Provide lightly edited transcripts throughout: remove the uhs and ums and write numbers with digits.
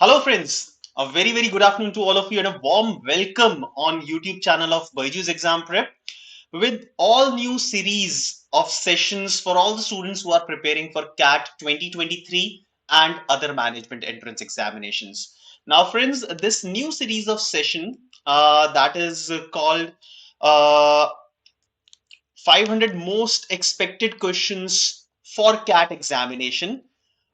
Hello friends, a very good afternoon to all of you and a warm welcome on YouTube channel of BYJU'S Exam Prep with all new series of sessions for all the students who are preparing for CAT 2023 and other management entrance examinations. Now friends, this new series of session that is called uh, 500 most expected questions for CAT examination.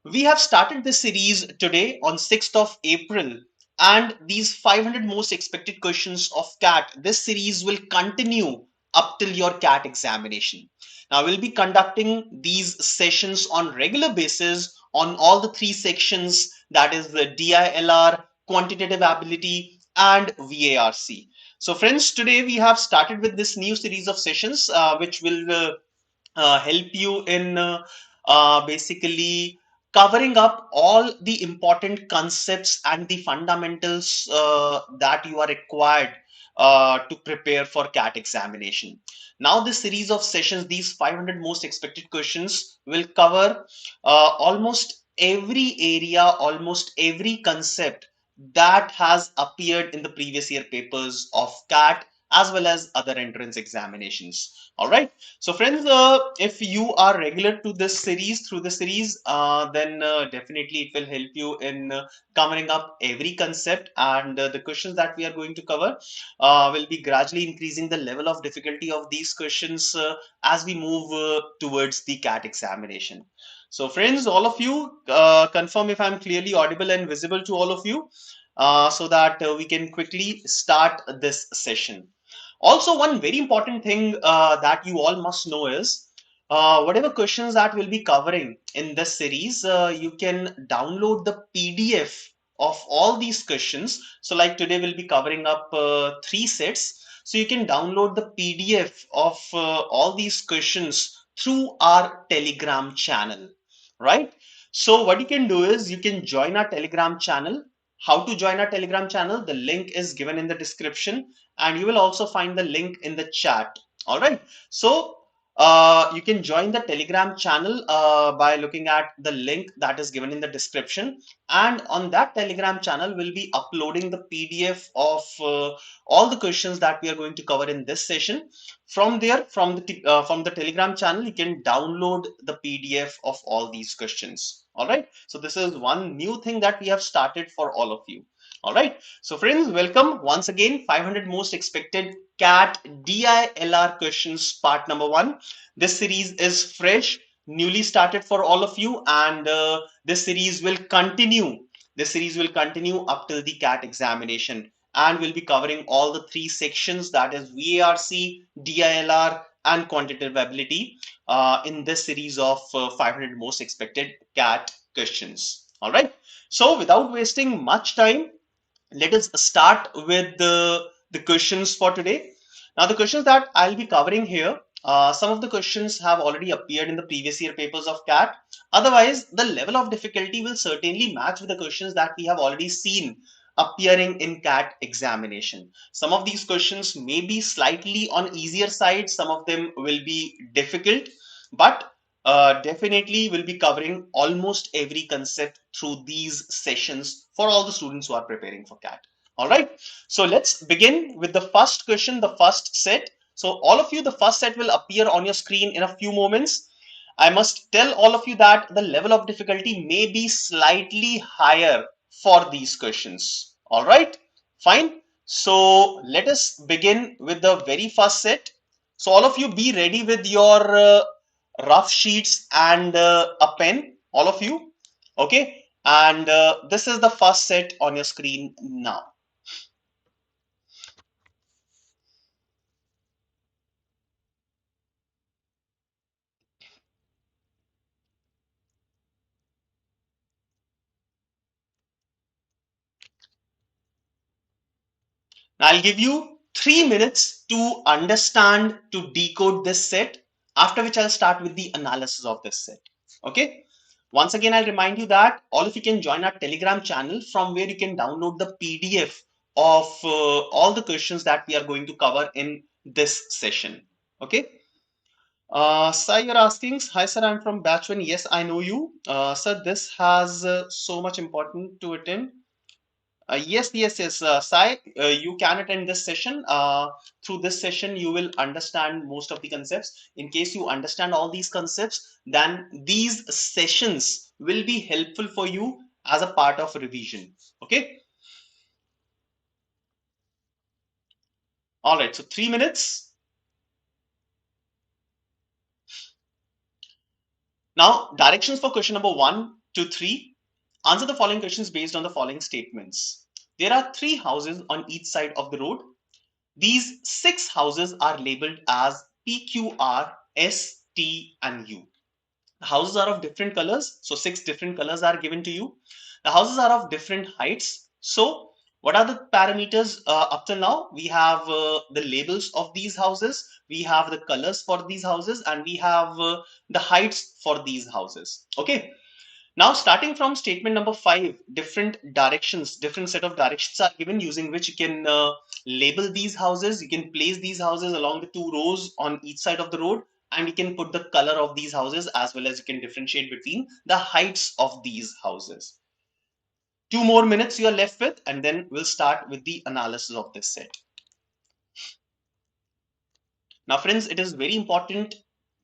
We have started this series today on 6th of April, and these 500 most expected questions of CAT, this series will continue up till your CAT examination. Now we'll be conducting these sessions on regular basis on all the three sections, that is the DILR, quantitative ability and VARC. So friends, today we have started with this new series of sessions which will help you in basically covering up all the important concepts and the fundamentals that you are required to prepare for CAT examination. Now this series of sessions, these 500 most expected questions will cover almost every area, almost every concept that has appeared in the previous year papers of CAT as well as other entrance examinations. All right. So friends, if you are regular to this series, through the series, then definitely it will help you in covering up every concept, and the questions that we are going to cover will be gradually increasing the level of difficulty of these questions as we move towards the CAT examination. So friends, all of you confirm if I'm clearly audible and visible to all of you so that we can quickly start this session. Also, one very important thing that you all must know is whatever questions that we'll be covering in this series, you can download the PDF of all these questions. So like today we'll be covering up three sets. So you can download the PDF of all these questions through our Telegram channel, right? So what you can do is you can join our Telegram channel. How to join our Telegram channel? The link is given in the description, and you will also find the link in the chat. All right. So you can join the Telegram channel by looking at the link that is given in the description. And on that Telegram channel, we'll be uploading the PDF of all the questions that we are going to cover in this session. From there, from the Telegram channel, you can download the PDF of all these questions. All right. So this is one new thing that we have started for all of you. All right. So friends, welcome once again. 500 most expected CAT DILR questions, part number 1. This series is fresh, newly started for all of you, and this series will continue. This series will continue up till the CAT examination, and we'll be covering all the three sections, that is VARC, DILR, and quantitative ability in this series of 500 most expected CAT questions. All right. So without wasting much time, let us start with the questions for today. Now, the questions that I'll be covering here, some of the questions have already appeared in the previous year papers of CAT. Otherwise, the level of difficulty will certainly match with the questions that we have already seen appearing in CAT examination. Some of these questions may be slightly on easier side, some of them will be difficult, but definitely we'll be covering almost every concept through these sessions for all the students who are preparing for CAT. All right. So let's begin with the first question, the first set. So all of you, the first set will appear on your screen in a few moments. I must tell all of you that the level of difficulty may be slightly higher for these questions. All right. Fine. So let us begin with the very first set. So all of you be ready with your rough sheets and a pen, all of you. Okay. And this is the first set on your screen now. Now I'll give you 3 minutes to understand, to decode this set, after which I'll start with the analysis of this set. Okay. Once again, I'll remind you that all of you can join our Telegram channel from where you can download the PDF of all the questions that we are going to cover in this session. Okay. Sir, you're asking, hi sir, I'm from batch 1. Yes, I know you. Sir, this has so much important to attend. Yes. Sai, you can attend this session. Through this session, you will understand most of the concepts. In case you understand all these concepts, then these sessions will be helpful for you as a part of revision. Okay. All right. So 3 minutes. Now, directions for question number 1 to 3. Answer the following questions based on the following statements. There are 3 houses on each side of the road. These 6 houses are labeled as PQR, S, T, and U. The houses are of different colors, so 6 different colors are given to you. The houses are of different heights. So, what are the parameters up till now? We have the labels of these houses, we have the colors for these houses, and we have the heights for these houses. Okay. Now, starting from statement number 5, different directions, different set of directions are given using which you can label these houses. You can place these houses along the 2 rows on each side of the road, and you can put the color of these houses as well as you can differentiate between the heights of these houses. 2 more minutes you are left with, and then we'll start with the analysis of this set. Now, friends, it is very important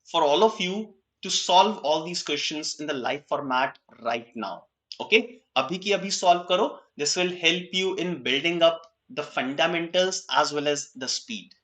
for all of you to solve all these questions in the live format right now. Okay, abhi ki abhi solve karo. This will help you in building up the fundamentals as well as the speed.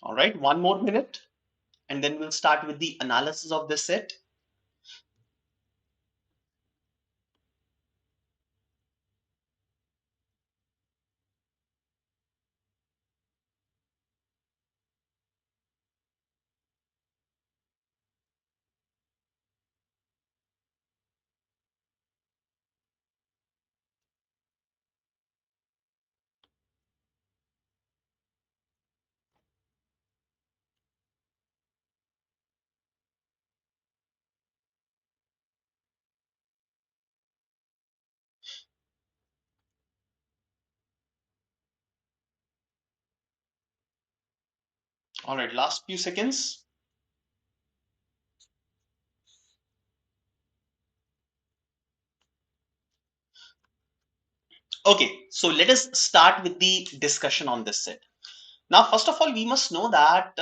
All right, 1 more minute, and then we'll start with the analysis of this set. All right, last few seconds. Okay, so let us start with the discussion on this set. Now, first of all, we must know that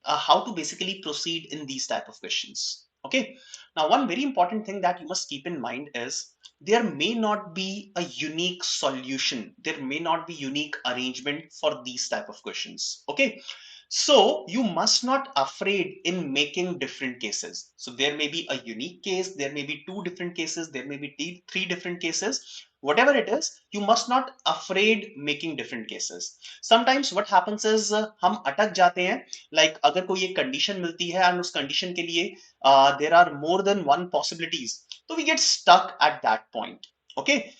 how to basically proceed in these type of questions. Okay. Now, one very important thing that you must keep in mind is there may not be a unique solution. There may not be unique arrangement for these type of questions. Okay. So you must not afraid in making different cases. So there may be a unique case, there may be 2 different cases, there may be 3 different cases. Whatever it is, you must not afraid making different cases. Sometimes what happens is हम अटक जाते हैं, like अगर कोई एक condition मिलती है and उस condition के लिए there are more than one possibilities, so we get stuck at that point. Okay.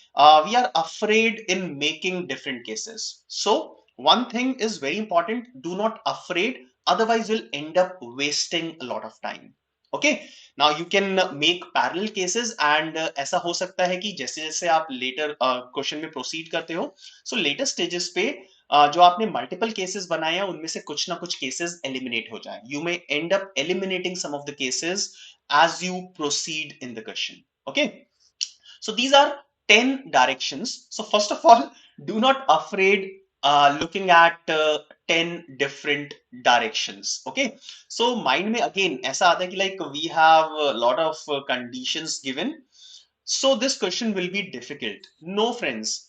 We are afraid in making different cases. So one thing is very important, do not afraid, otherwise you'll end up wasting a lot of time. Okay. Now you can make parallel cases and ऐसा हो सकता है कि जैसे जैसे आप later question में proceed करते हो, सो लेटर स्टेजेस पे जो आपने मल्टीपल केसेस बनाए हैं उनमें से कुछ ना कुछ केसेस एलिमिनेट हो जाए. You may end up eliminating some of the cases as you proceed in the question. Okay. So these are 10 directions. So first of all, do not afraid looking at 10 different directions. Okay. So mind में again ऐसा आता है कि like we have a lot of conditions given. So this question will be difficult. No, friends.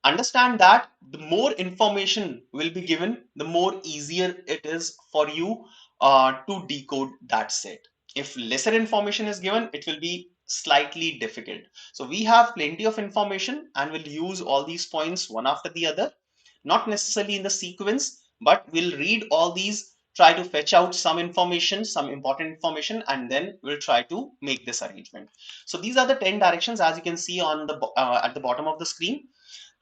Understand that the more information will be given, the more easier it is for you to decode that set. If lesser information is given, it will be slightly difficult. So we have plenty of information and we'll use all these points one after the other, not necessarily in the sequence, but we'll read all these, try to fetch out some information, some important information, and then we'll try to make this arrangement. So these are the 10 directions as you can see on the at the bottom of the screen.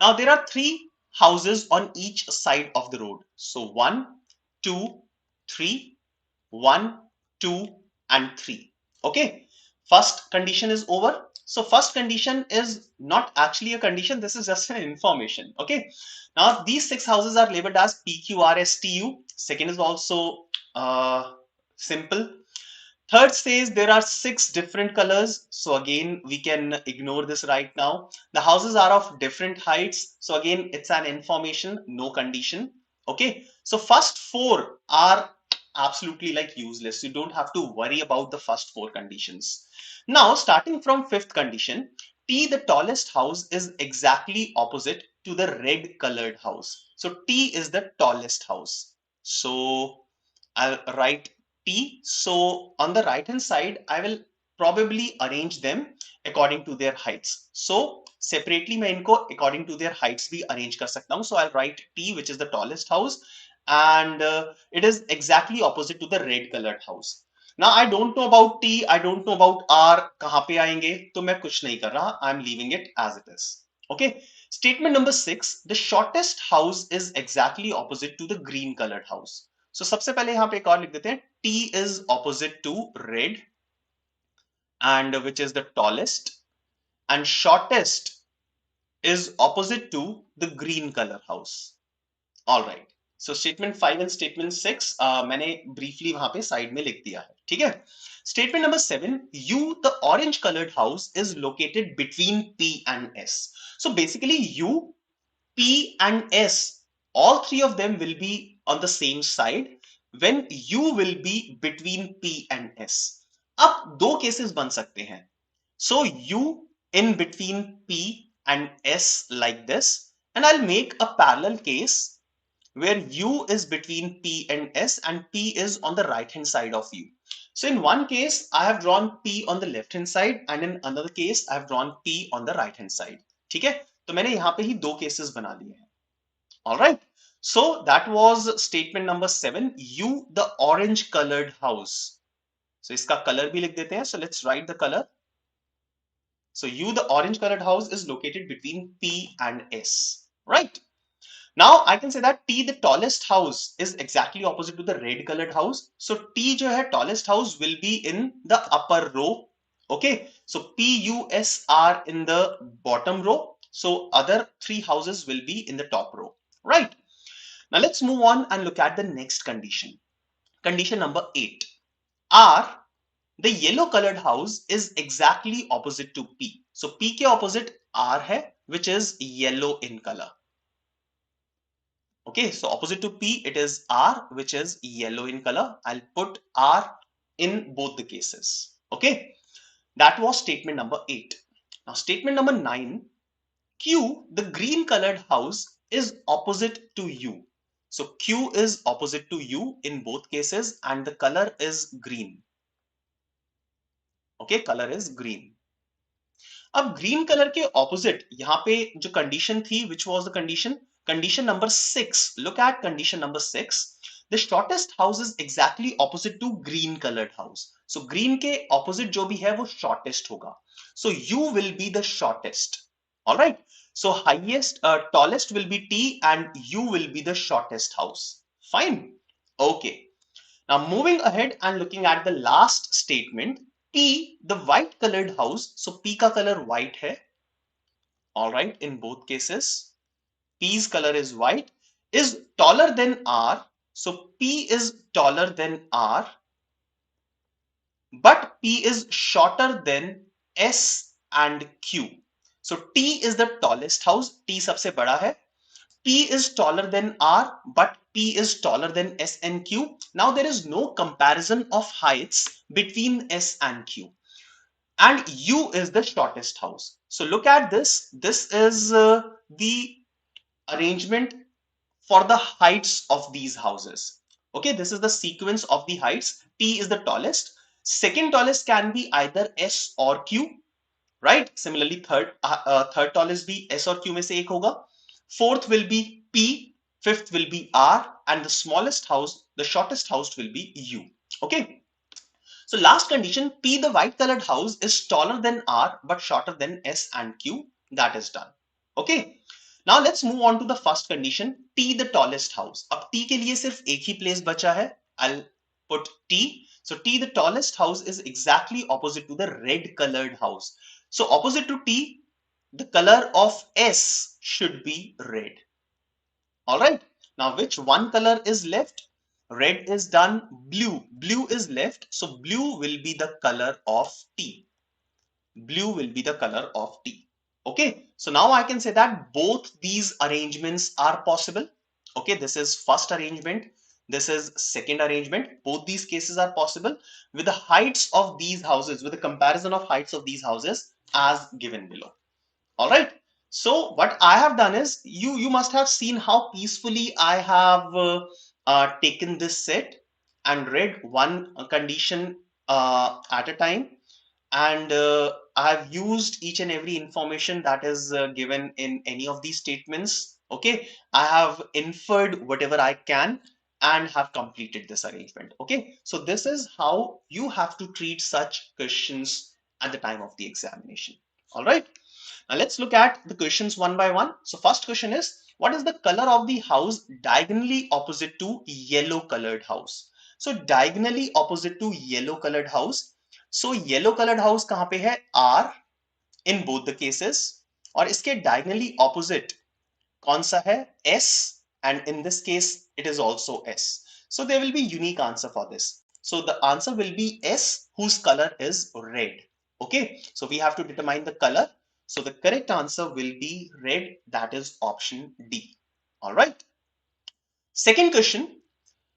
Now there are 3 houses on each side of the road. So 1, 2, 3, 1, 2, and 3. Okay. First condition is over. So first condition is not actually a condition. This is just an information. Okay. Now these 6 houses are labeled as PQRSTU. Second is also simple. Third says there are 6 different colors. So again, we can ignore this right now. The houses are of different heights. So again, it's an information, no condition. Okay. So first 4 are absolutely like useless. You don't have to worry about the first 4 conditions. Now, starting from 5th condition, T, the tallest house, is exactly opposite to the red colored house. So T is the tallest house. So I'll write T. So on the right hand side, I will probably arrange them according to their heights. So separately मैं इनको according to their heights भी arrange कर सकता हूँ. So I'll write T, which is the tallest house, and it is exactly opposite to the red colored house. Now I don't know about T, I don't know about R, कहाँ पे आएंगे, तो मैं कुछ नहीं कर रहा. I'm leaving it as it is. Okay. Statement number 6, the shortest house is exactly opposite to the green colored house. So सबसे पहले यहाँ पे एक और लिख देते हैं, T is opposite to red and which is the tallest, and shortest is opposite to the green color house. All right. So statement 5 and statement 6 मैंने briefly वहां पे side में लिख दिया है. ठीक है. Statement number 7, U, the orange colored house, is located between P and S. So basically U, P and S, all three of them will be on the same side when U will be between P and S. अब दो cases बन सकते हैं. So U in between P and S like this, and I'll make a parallel case where U is between P and S and P is on the right hand side of U. So in one case, I have drawn P on the left hand side, and in another case, I have drawn P on the right hand side. ठीक है? तो मैंने यहाँ पे ही दो cases बना लिए हैं. All right. So that was statement number 7. U, the orange colored house. So इसका color भी लिख देते हैं. So let's write the color. So U, the orange colored house, is located between P and S. Right. Now I can say that T, the tallest house, is exactly opposite to the red colored house. So T जो है tallest house will be in the upper row. Okay. So P, U, S are in the bottom row. So other 3 houses will be in the top row. Right. Now let's move on and look at the next condition. Condition number 8. R, the yellow colored house, is exactly opposite to P. So P के opposite R है, which is yellow in color. Okay, so opposite to P, it is R, which is yellow in color. I'll put R in both the cases. Okay, that was statement number 8. Now, statement number 9, Q, the green colored house, is opposite to U. So Q is opposite to U in both cases, and the color is green. Okay, color is green. अब green colour के opposite यहाँ पे जो condition थी, which was the condition number 6. Look at condition number 6. The shortest house is exactly opposite to green colored house. So green के opposite जो भी है वो shortest होगा. So U will be the shortest. All right. So highest, tallest will be T, and U will be the shortest house. Fine. Okay. Now moving ahead and looking at the last statement. P, the white colored house, so P का color white है. All right, in both cases, P's color is white, is taller than R. So P is taller than R, but P is shorter than S and Q. So T is the tallest house. T सबसे बड़ा है. P is taller than R, but P is taller than S and Q. Now there is no comparison of heights between S and Q. And U is the shortest house. So look at this. This is the arrangement for the heights of these houses. Okay, this is the sequence of the heights. T is the tallest. Second tallest can be either S or Q. Right? Similarly, third tallest be S or Q में से एक होगा. Fourth will be P. Fifth will be R. And the smallest house, the shortest house will be U. Okay. So last condition, P, the white colored house, is taller than R but shorter than S and Q. That is done. Okay. Now let's move on to the first condition, T the tallest house. अब T के लिए सिर्फ एक ही place बचा है. I'll put T. So T the tallest house is exactly opposite to the red colored house. So opposite to T, the color of S should be red. All right. Now which one color is left? Red is done. Blue is left. So blue will be the color of T. Blue will be the color of T. Okay. So now I can say that both these arrangements are possible. Okay. This is first arrangement. This is second arrangement. Both these cases are possible with the heights of these houses, with the comparison of heights of these houses as given below. All right. So what I have done is, you must have seen how peacefully I have taken this set and read one condition at a time, and I have used each and every information that is given in any of these statements. Okay, I have inferred whatever I can and have completed this arrangement. Okay, so this is how you have to treat such questions at the time of the examination. All right. Now let's look at the questions one by one. So first question is, what is the color of the house diagonally opposite to yellow colored house? So diagonally opposite to yellow colored house. So yellow colored house कहाँ पे है? R in both the cases. और इसके diagonally opposite कौन सा है? S, and in this case it is also S. So there will be unique answer for this. So the answer will be S, whose color is red. Okay, so we have to determine the color. So the correct answer will be red, that is option D. All right. Second question,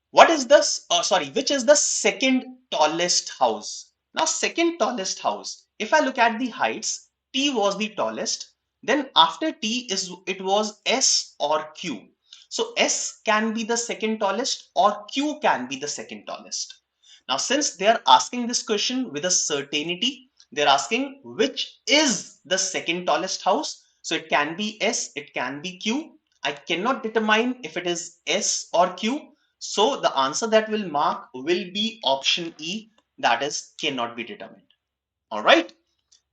what is this? Which is the second tallest house? Now, second tallest house, if I look at the heights, T was the tallest. Then after T is it was S or Q. So S can be the second tallest or Q can be the second tallest. Now, since they are asking this question with a certainty, they're asking which is the second tallest house. So it can be S, it can be Q. I cannot determine if it is S or Q. So the answer that will mark will be option E, that is cannot be determined. All right.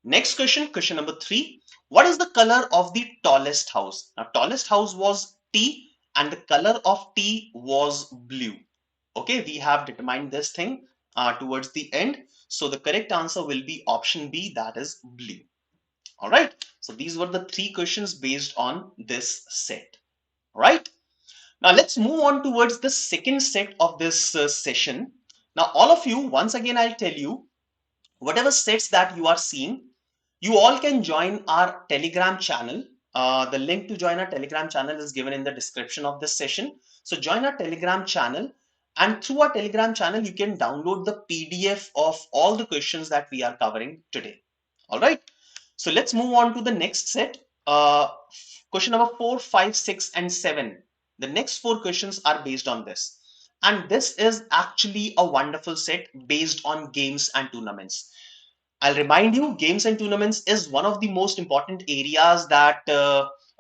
Next question, question number 3. What is the color of the tallest house? Now, tallest house was T and the color of T was blue. Okay, we have determined this thing towards the end. So the correct answer will be option B, that is blue. All right. So these were the 3 questions based on this set. All right. Now let's move on towards the second set of this session. Now all of you, once again I'll tell you, whatever sets that you are seeing, you all can join our Telegram channel. The link to join our Telegram channel is given in the description of this session. So join our Telegram channel, and through our Telegram channel you can download the PDF of all the questions that we are covering today. All right. So let's move on to the next set. Question number 4, 5, 6, and 7. The next 4 questions are based on this. And this is actually a wonderful set based on games and tournaments. I'll remind you, games and tournaments is one of the most important areas that,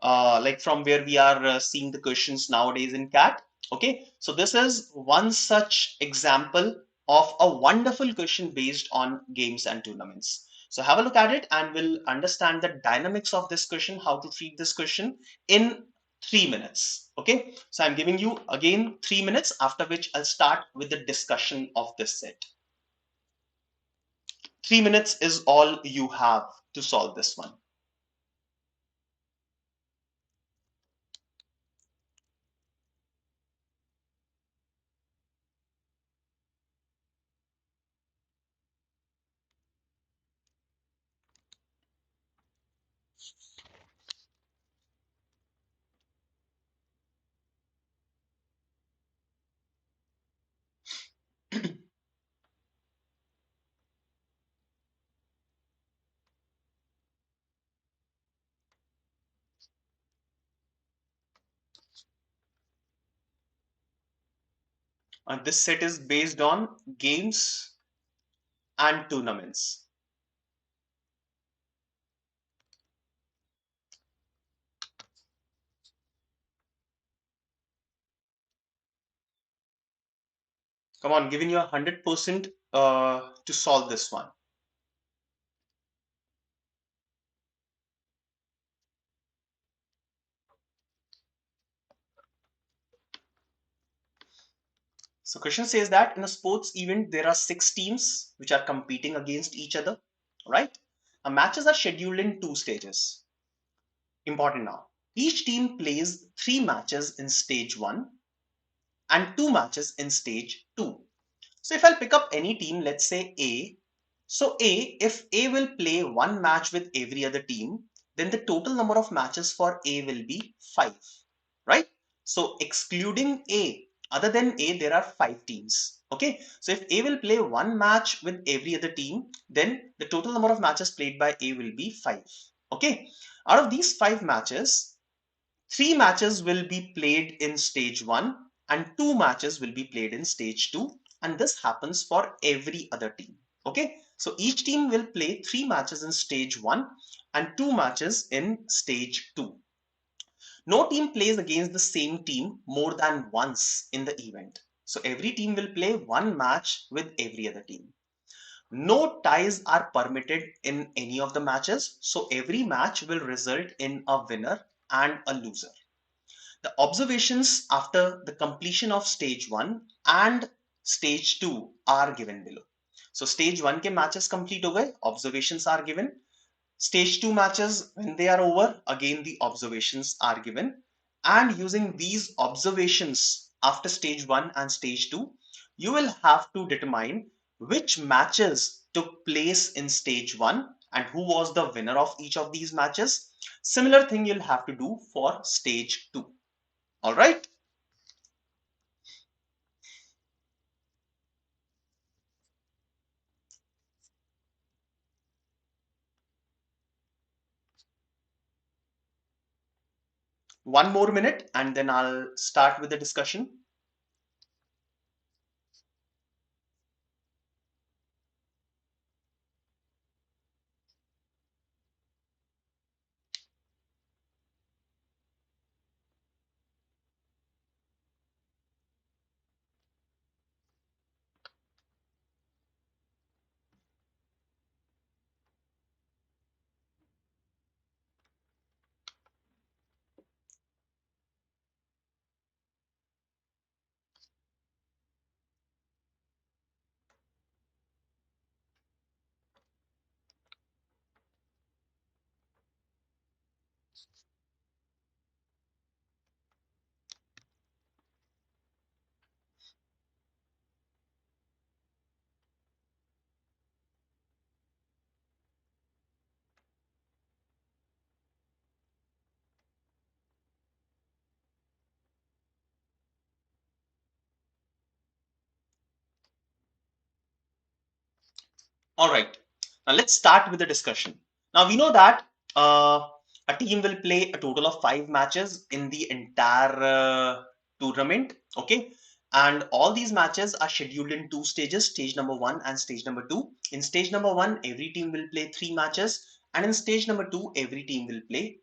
like from where we are seeing the questions nowadays in CAT. Okay, so this is one such example of a wonderful question based on games and tournaments. So have a look at it and we'll understand the dynamics of this question, how to treat this question in 3 minutes. Okay, so I'm giving you again 3 minutes, after which I'll start with the discussion of this set. 3 minutes is all you have to solve this one. This set is based on games and tournaments. Come on, giving you 100% to solve this one. So question says that in a sports event, there are 6 teams which are competing against each other, right? Now, matches are scheduled in 2 stages. Important now. Each team plays 3 matches in stage 1 and 2 matches in stage 2. So if I'll pick up any team, let's say A. So if A will play 1 match with every other team, then the total number of matches for A will be 5, right? So excluding A, other than A, there are 5 teams. Okay, so if A will play 1 match with every other team, then the total number of matches played by A will be 5. Okay, out of these 5 matches, 3 matches will be played in stage 1 and 2 matches will be played in stage 2, and this happens for every other team. Okay, so each team will play 3 matches in stage 1 and 2 matches in stage 2. No team plays against the same team more than once in the event. So every team will play 1 match with every other team. No ties are permitted in any of the matches. So every match will result in a winner and a loser. The observations after the completion of stage 1 and stage 2 are given below. So stage 1 के matches complete हो गए, observations are given. Stage 2 matches, when they are over, again the observations are given. And using these observations after stage 1 and stage 2, you will have to determine which matches took place in stage 1 and who was the winner of each of these matches. Similar thing you'll have to do for stage 2. All right. One more minute and then I'll start with the discussion. All right. Now let's start with the discussion. Now we know that a team will play a total of 5 matches in the entire tournament. Okay. And all these matches are scheduled in 2 stages, stage number 1 and stage number 2. In stage number 1, every team will play 3 matches. And in stage number 2, every team will play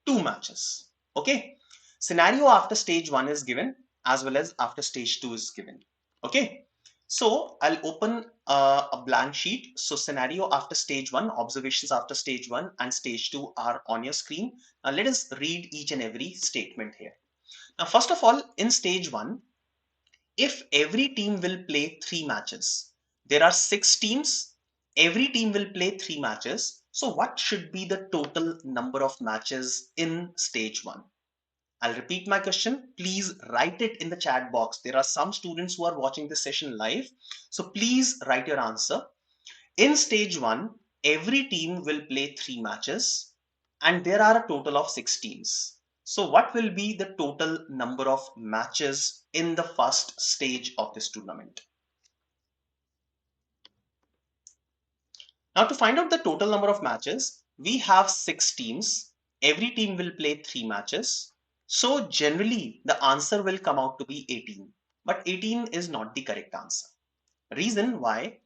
2 matches. Okay. Scenario after stage 1 is given as well as after stage 2 is given. Okay. So I'll open a blank sheet. So scenario after stage 1, observations after stage 1 and stage 2 are on your screen. Now let us read each and every statement here. Now first of all, in stage 1, if every team will play 3 matches, there are 6 teams, every team will play 3 matches. So what should be the total number of matches in stage 1? I'll repeat my question. Please write it in the chat box. There are some students who are watching this session live. So please write your answer. In stage 1, every team will play 3 matches and there are a total of 6 teams. So what will be the total number of matches in the first stage of this tournament? Now to find out the total number of matches, we have 6 teams. Every team will play 3 matches. So generally the answer will come out to be 18, but 18 is not the correct answer. Reason why?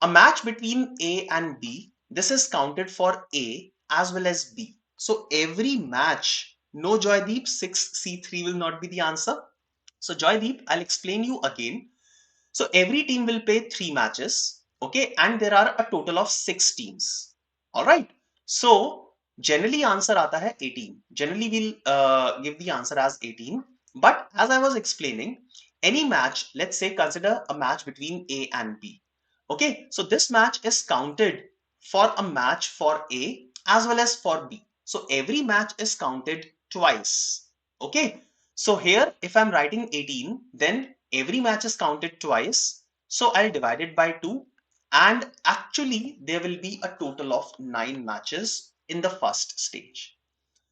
A match between A and B, this is counted for A as well as B. So every match, no Joydeep, 6C3 will not be the answer. So Joydeep, I'll explain you again. So every team will play 3 matches, okay, and there are a total of 6 teams. All right. So generally answer आता है 18. Generally we'll give the answer as 18. But as I was explaining, any match, let's say consider a match between A and B. Okay, so this match is counted for a match for A as well as for B. So every match is counted twice. Okay, so here if I'm writing 18, then every match is counted twice. So I'll divide it by 2, and actually there will be a total of 9 matches in the first stage.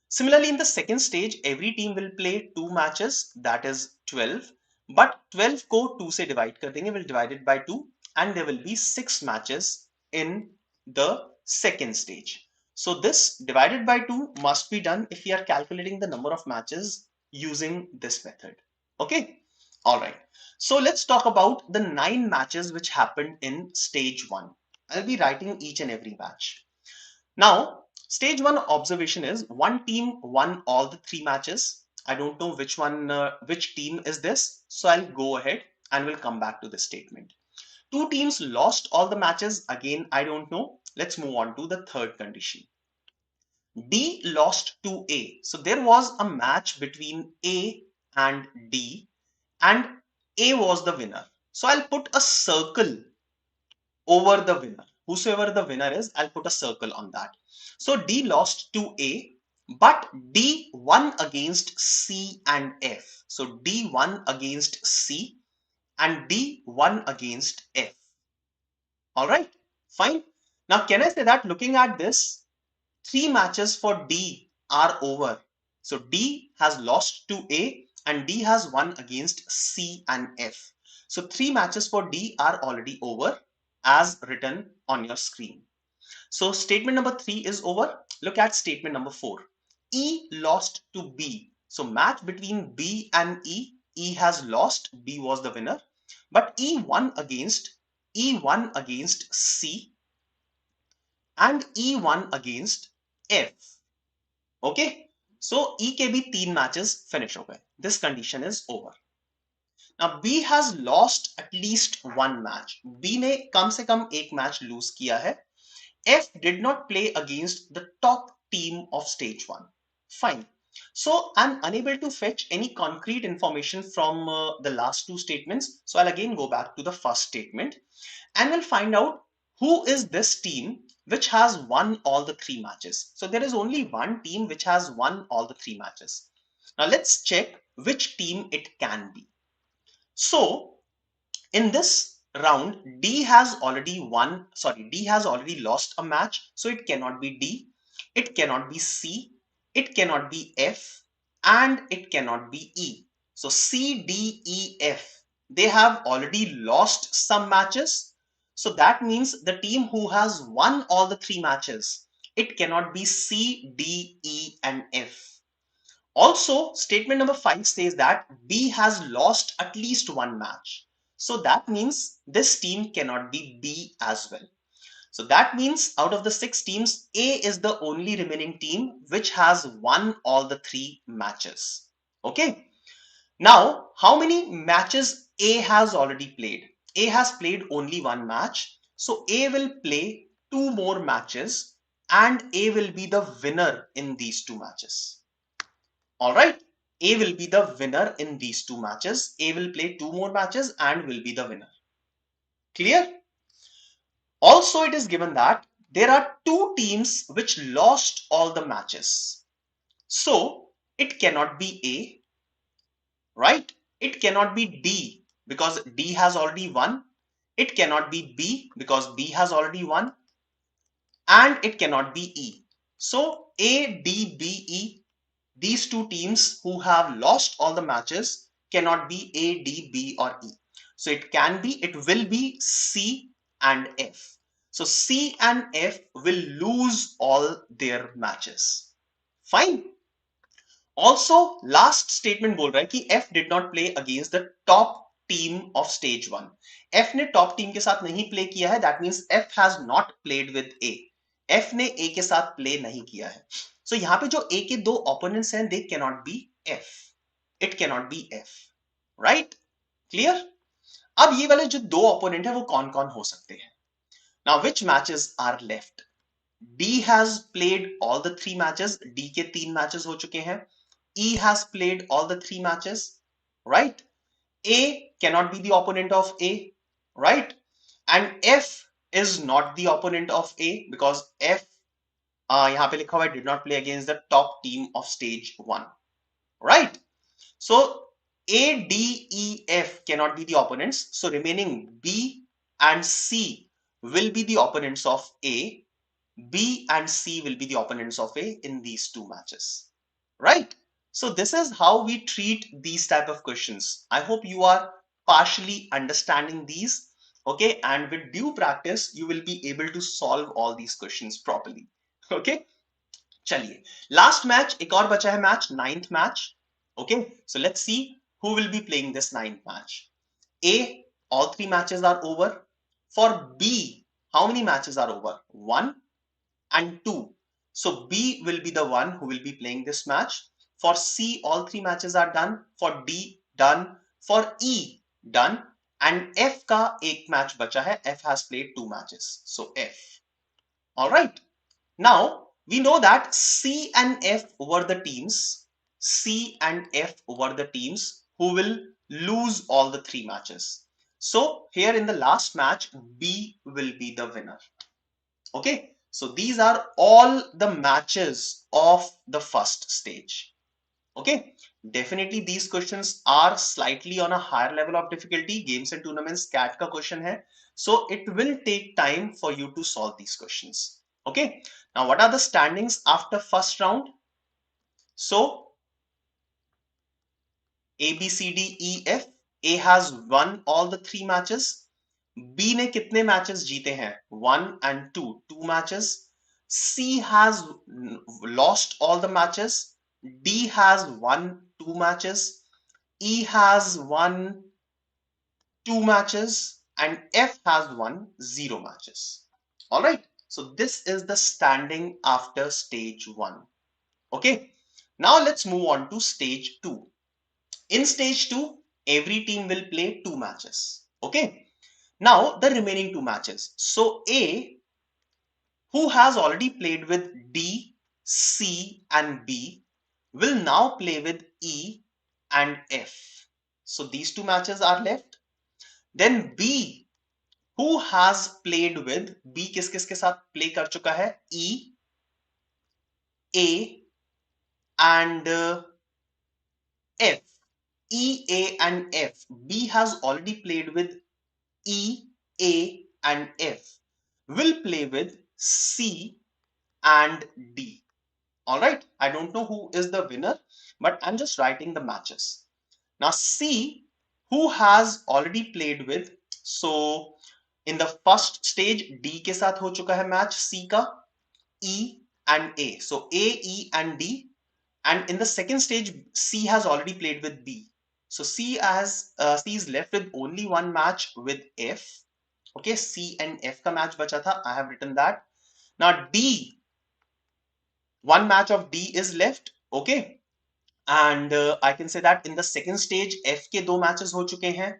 Similarly, in the second stage, every team will play 2 matches, that is 12. But 12 को 2 से divide कर देंगे, will divide it by 2, and there will be 6 matches in the second stage. So this divided by 2 must be done if we are calculating the number of matches using this method. Okay? Alright. So let's talk about the 9 matches which happened in stage 1. I'll be writing each and every match. Now, stage 1 observation is one team won all the 3 matches. I don't know which team is this. So I'll go ahead and we'll come back to this statement. 2 teams lost all the matches. Again, I don't know. Let's move on to the third condition. D lost to A. So there was a match between A and D, and A was the winner. So I'll put a circle over the winner. Whosoever the winner is, I'll put a circle on that. So D lost to A, but D won against C and F. So D won against C and D won against F. All right, fine. Now, can I say that looking at this, 3 matches for D are over. So D has lost to A and D has won against C and F. So 3 matches for D are already over as written on your screen. So statement number 3 is over. Look at statement number 4. E lost to B. So match between B and E. E has lost, B was the winner. But E won against C and E won against F. Okay. So E के भी 3 matches finish हो गए. This condition is over. Now B has lost at least one match. B ने कम से कम एक match lose किया है. F did not play against the top team of stage 1. Fine. So I'm unable to fetch any concrete information from the last 2 statements. So I'll again go back to the first statement and we'll find out who is this team which has won all the 3 matches. So there is only one team which has won all the 3 matches. Now let's check which team it can be. So in this round, D has already lost a match. So it cannot be D, it cannot be C, it cannot be F, and it cannot be E. So C, D, E, F, they have already lost some matches. So that means the team who has won all the 3 matches, it cannot be C, D, E, and F. Also, statement number 5 says that B has lost at least one match. So that means this team cannot be B as well. So that means out of the 6 teams, A is the only remaining team which has won all the 3 matches. Okay. Now, how many matches A has already played? A has played only one match. So A will play 2 more matches and A will be the winner in these 2 matches. Alright, A will be the winner in these 2 matches. A will play 2 more matches and will be the winner. Clear? Also, it is given that there are 2 teams which lost all the matches. So, it cannot be A, right? It cannot be D because D has already won. It cannot be B because B has already won. And it cannot be E. So, A, D, B, E. These 2 teams who have lost all the matches cannot be A, D, B, or E. So it will be C and F. So C and F will lose all their matches. Fine. Also, last statement बोल रहा है कि F did not play against the top team of stage 1. F ने top team के साथ नहीं play किया है. That means F has not played with A. F ने A के साथ play नहीं किया है. So यहाँ पे जो A के 2 opponents हैं, they cannot be F. It cannot be F. Right? Clear? अब ये वाले जो 2 opponent हैं वो कौन-कौन हो सकते हैं? Now which matches are left? D has played all the 3 matches. D के 3 matches हो चुके हैं. E has played all the 3 matches. Right? A cannot be the opponent of A, right? And F is not the opponent of A because F यहाँ पे लिखा हुआ है did not play against the top team of stage 1, right? So A, D, E, F cannot be the opponents. So remaining B and C will be the opponents of A. B and C will be the opponents of A in these two matches, right? So this is how we treat these type of questions. I hope you are partially understanding these, okay? And with due practice, you will be able to solve all these questions properly, okay? चलिए last match एक और बचा है match ninth match okay so let's see who will be playing this ninth match. A, all three matches are over. For B, how many matches are over? 1 and 2. So B will be the one who will be playing this match. For C, all three matches are done. For D, done. For E, done. And F का एक match बचा है. F has played 2 matches. So F. All right. Now, we know that C and F were the teams. C and F were the teams who will lose all the 3 matches. So, here in the last match, B will be the winner. Okay. So, these are all the matches of the first stage. Okay. Definitely these questions are slightly on a higher level of difficulty. Games and tournaments CAT का question है. So, it will take time for you to solve these questions. Okay. Now, what are the standings after first round? So, A, B, C, D, E, F. A has won all the 3 matches. B ने कितने matches जीते हैं? 1 and 2, 2 matches. C has lost all the matches. D has won 2 matches. E has won 2 matches. And F has won 0 matches. All right. So, this is the standing after stage 1. Okay. Now, let's move on to stage 2. In stage 2, every team will play 2 matches. Okay. Now, the remaining 2 matches. So, A, who has already played with D, C, and B, will now play with E and F. So, these 2 matches are left. Then B, who has played with B किस-किसके साथ play कर चुका है? E, A, and F. E, A, and F. B has already played with E, A, and F. Will play with C and D. All right. I don't know who is the winner, but I'm just writing the matches. Now C, who has already played with, so in the first stage D के साथ हो चुका है match C का, E and A. So A, E and D. And in the second stage C has already played with B. So C is left with only one match with F. Okay, C and F का match बचा था. I have written that. Now D, one match of D is left. Okay, and I can say that in the second stage F के 2 matches हो चुके हैं,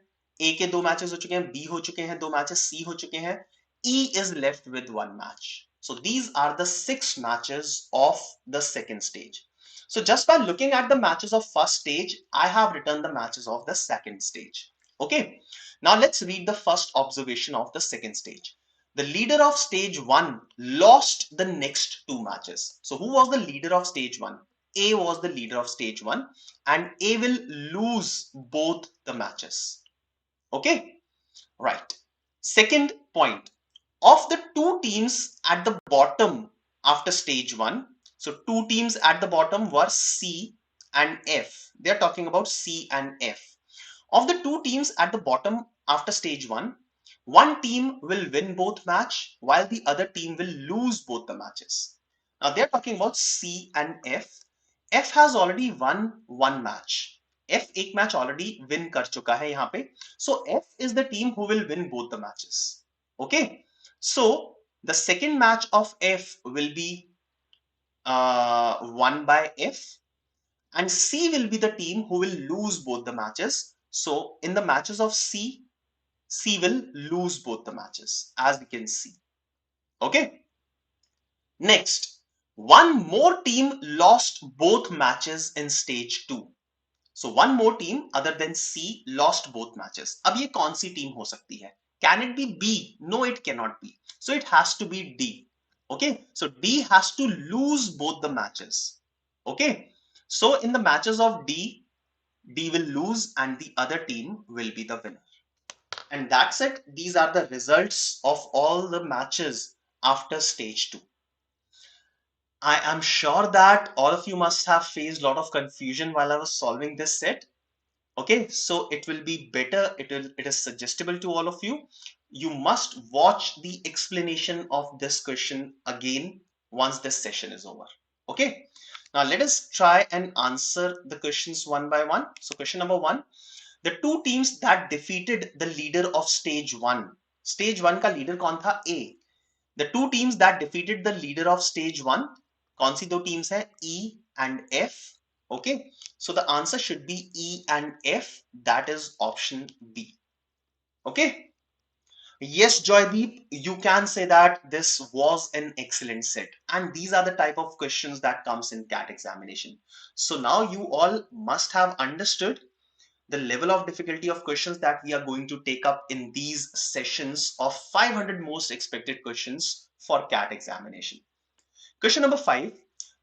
A के 2 matches हो चुके हैं, B हो चुके हैं 2 matches, C हो चुके हैं, E is left with 1 match. So these are the 6 matches of the second stage. So just by looking at the matches of first stage, I have written the matches of the second stage. Okay. Now let's read the first observation of the second stage. The leader of stage 1 lost the next 2 matches. So who was the leader of stage 1? A was the leader of stage 1 and A will lose both the matches. Okay. Right. Second point. Of the 2 teams at the bottom after stage 1, so 2 teams at the bottom were C and F. They are talking about C and F. Of the 2 teams at the bottom after stage 1, one team will win both match while the other team will lose both the matches. Now they are talking about C and F. F has already won 1 match. F एक match already win कर चुका है यहाँ पे. So F is the team who will win both the matches. Okay. So the second match of F will be won by F. And C will be the team who will lose both the matches. So in the matches of C, C will lose both the matches, as we can see. Okay. Next, one more team lost both matches in stage 2. So one more team other than C lost both matches. अब ये कौन सी team हो सकती है? Can it be B? No, it cannot be. So it has to be D. Okay, so D has to lose both the matches. Okay, so in the matches of D, D will lose and the other team will be the winner. And that's it. These are the results of all the matches after stage 2. I am sure that all of you must have faced a lot of confusion while I was solving this set. Okay, so it will be better, it is suggestible to all of you. You must watch the explanation of this question again once this session is over. Okay, now let us try and answer the questions one by one. So question number 1, the two teams that defeated the leader of stage 1 का leader कौन था? A. The two teams that defeated the leader of stage 1, कौन सी दो teams है? E and F. Okay, so the answer should be E and F, that is option B. Okay, yes, Joydeep, you can say that this was an excellent set, and these are the type of questions that comes in CAT examination. So now you all must have understood the level of difficulty of questions that we are going to take up in these sessions of 500 most expected questions for CAT examination. Question number 5.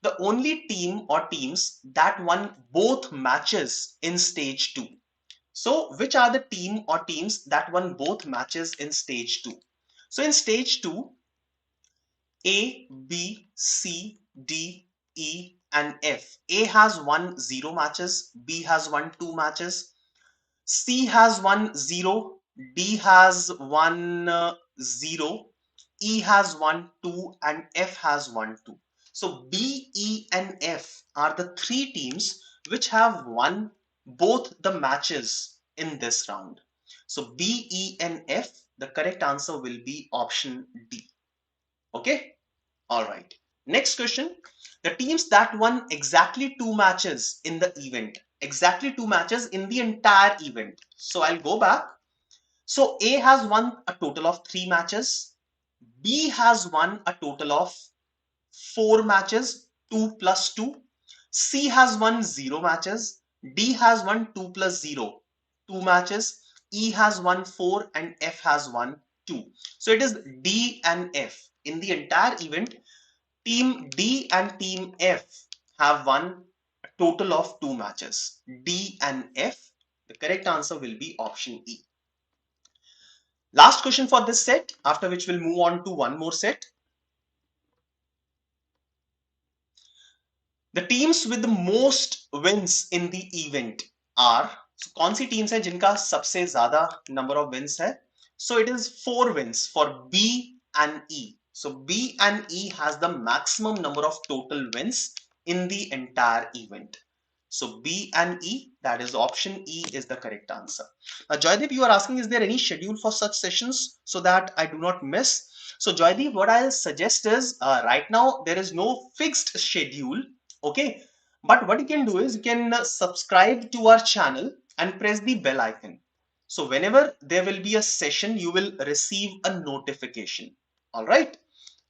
The only team or teams that won both matches in stage 2. So which are the team or teams that won both matches in stage 2? So in stage 2, A, B, C, D, E and F. A has won 0 matches, B has won 2 matches, C has won 0, D has won 0, E has won 2 and F has won 2. So B, E and F are the 3 teams which have won both the matches in this round. So B, E and F, the correct answer will be option D. Okay? All right. Next question. The teams that won exactly 2 matches in the event, exactly 2 matches in the entire event. So I'll go back. So A has won a total of 3 matches. B has won a total of 4 matches, 2 plus 2. C has won 0 matches. D has won 2 plus 0, 2 matches. E has won 4 and F has won 2. So it is D and F. In the entire event, Team D and Team F have won a total of 2 matches. D and F. The correct answer will be option E. Last question for this set, after which we'll move on to one more set. The teams with the most wins in the event are, so कौन सी teams हैं जिनका सबसे ज़्यादा number of wins है? So it is 4 wins for B and E. So B and E has the maximum number of total wins in the entire event. So B and E, that is option E is the correct answer. Now Joydeep, you are asking, is there any schedule for such sessions so that I do not miss? So Joydeep, what I'll suggest is right now there is no fixed schedule. Okay, but what you can do is you can subscribe to our channel and press the bell icon. So whenever there will be a session, you will receive a notification. All right.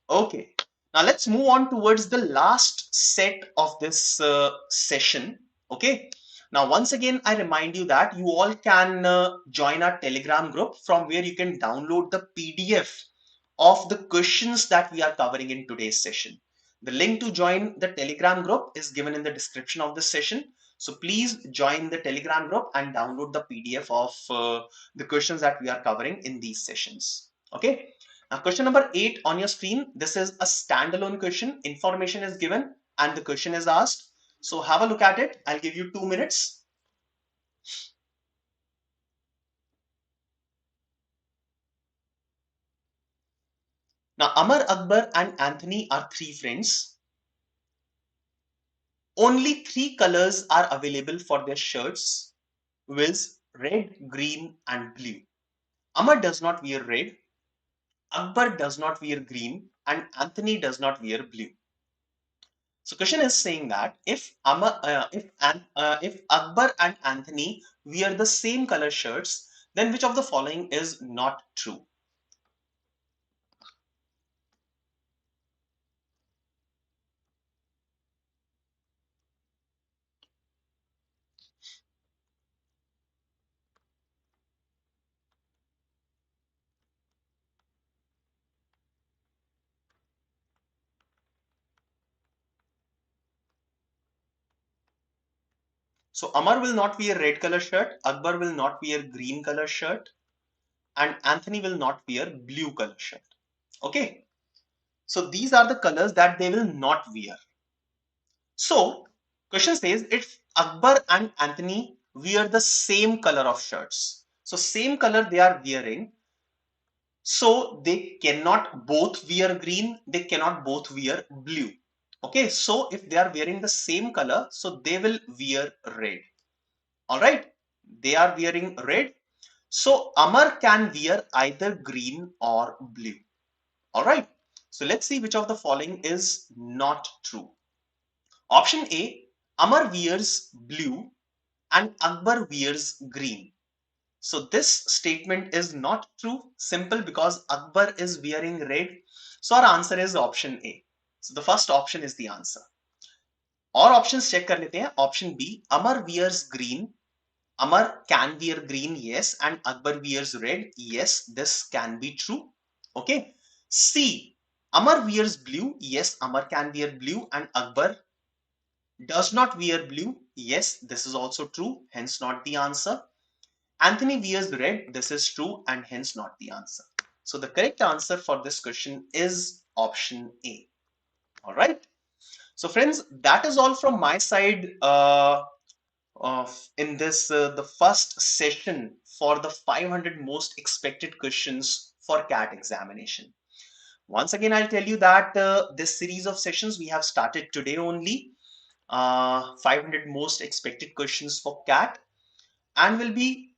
Okay. Now let's move on towards the last set of this session. Okay. Now once again, I remind you that you all can join our Telegram group from where you can download the PDF of the questions that we are covering in today's session. The link to join the Telegram group is given in the description of this session. So please join the Telegram group and download the PDF of the questions that we are covering in these sessions. Okay. Now question number 8 on your screen. This is a standalone question. Information is given and the question is asked. So have a look at it. I'll give you 2 minutes. Now Amar, Akbar and Anthony are 3 friends. Only 3 colors are available for their shirts, viz. Red, green and blue. Amar does not wear red, Akbar does not wear green and Anthony does not wear blue. So question is saying that if Akbar and Anthony wear the same color shirts, then which of the following is not true? So Amar will not wear red color shirt, Akbar will not wear green color shirt, and Anthony will not wear blue color shirt. Okay. So these are the colors that they will not wear. So question says if Akbar and Anthony wear the same color of shirts. So same color they are wearing. So they cannot both wear green, they cannot both wear blue. Okay, so if they are wearing the same color, so they will wear red. All right, they are wearing red. So Amar can wear either green or blue. All right, so let's see which of the following is not true. Option A, Amar wears blue and Akbar wears green. So this statement is not true, simple because Akbar is wearing red. So our answer is option A. So the first option is the answer. और options check कर लेते हैं. Option B, Amar wears green. Amar can wear green, yes, and Akbar wears red. Yes, this can be true. Okay. C, Amar wears blue. Yes, Amar can wear blue and Akbar does not wear blue. Yes, this is also true, hence not the answer. Anthony wears red. This is true and hence not the answer. So the correct answer for this question is option A. All right. So friends, that is all from my side in this the first session for the 500 most expected questions for CAT examination. Once again, I'll tell you that this series of sessions we have started today only. 500 most expected questions for CAT, and will be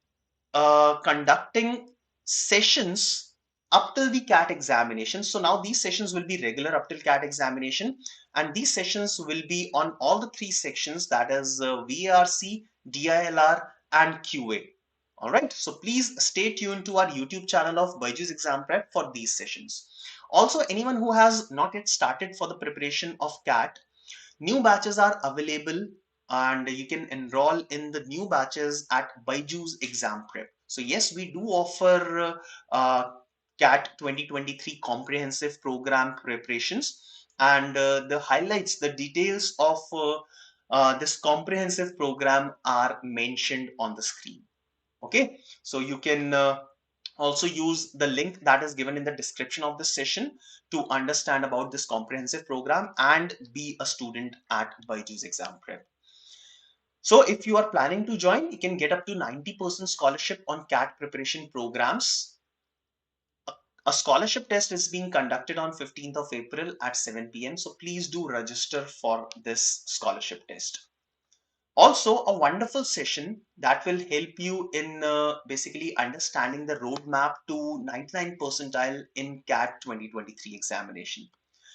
conducting sessions up till the CAT examination. So now these sessions will be regular up till CAT examination, and these sessions will be on all the three sections, that is VARC, DILR, and QA. All right, so please stay tuned to our YouTube channel of BYJU'S Exam Prep for these sessions. Also, anyone who has not yet started for the preparation of CAT, new batches are available and you can enroll in the new batches at BYJU'S Exam Prep. So yes, we do offer CAT 2023 comprehensive program preparations, and the highlights, the details of this comprehensive program are mentioned on the screen. Okay, so you can also use the link that is given in the description of this session to understand about this comprehensive program and be a student at BYJU'S Exam Prep. So if you are planning to join, you can get up to 90% scholarship on CAT preparation programs. A scholarship test is being conducted on 15th of April at 7 p.m. So please do register for this scholarship test. Also, a wonderful session that will help you in basically understanding the roadmap to 99 percentile in CAT 2023 examination.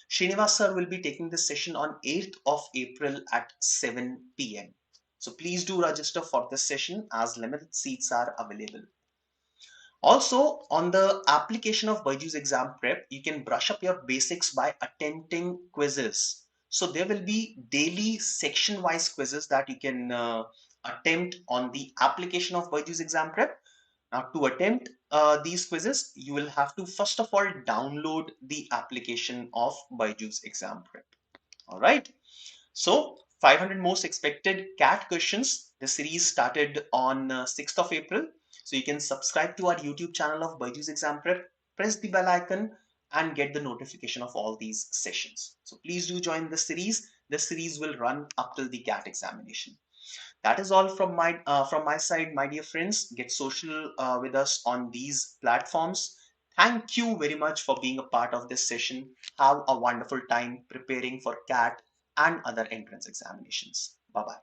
Srinivas sir will be taking this session on 8th of April at 7 p.m. So please do register for this session as limited seats are available. Also, on the application of BYJU'S Exam Prep, you can brush up your basics by attempting quizzes. So there will be daily section-wise quizzes that you can attempt on the application of BYJU'S Exam Prep. Now, to attempt these quizzes, you will have to first of all download the application of BYJU'S Exam Prep. All right. So 500 most expected CAT questions. The series started on 6th of April. So you can subscribe to our YouTube channel of BYJU'S Exam Prep, press the bell icon and get the notification of all these sessions. So please do join the series. The series will run up till the CAT examination. That is all from my side, my dear friends. Get social with us on these platforms. Thank you very much for being a part of this session. Have a wonderful time preparing for CAT and other entrance examinations. Bye bye.